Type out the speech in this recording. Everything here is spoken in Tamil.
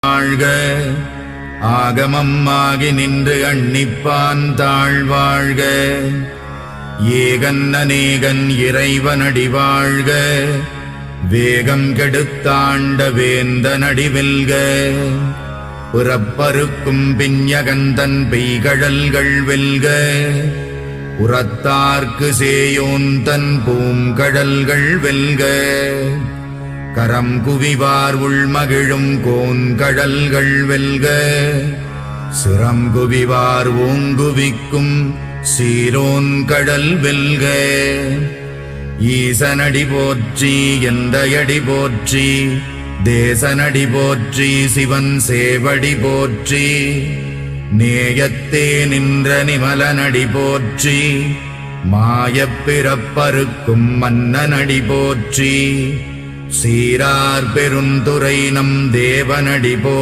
வாழ்க. ஆகமம் ஆகி நின்று அன்னிப்பான் தாழ்வாழ்க. ஏகன் அநேகன் இறைவனடி வாழ்க. வேகம் கெடுத்தாண்ட வேந்தனடி வெல்க. புறப்பருக்கும் பிஞகந்தன் பெய்கழல்கள் வெல்க. உரத்தார்க்கு சேயோந்தன் பூங்கடல்கள் வெல்க. கரம் குவிவார் உள்மகிழும் கோன்கடல்கள் வெல்க. சிரம் குவிவார் ஓங்குவிக்கும் சீரோன் கடல் வெல்க. ஈசனடி போற்றி எந்தையடி போற்றி. தேசனடி போற்றி சிவன் சேவடி போற்றி. நேயத்தே நின்ற நிமலனடி போற்றி. மாயப் பிறப்பறுக்கும் மன்னனடி போற்றி. சீரார் பெருந்துரை நம் தேவனடி போற்றி.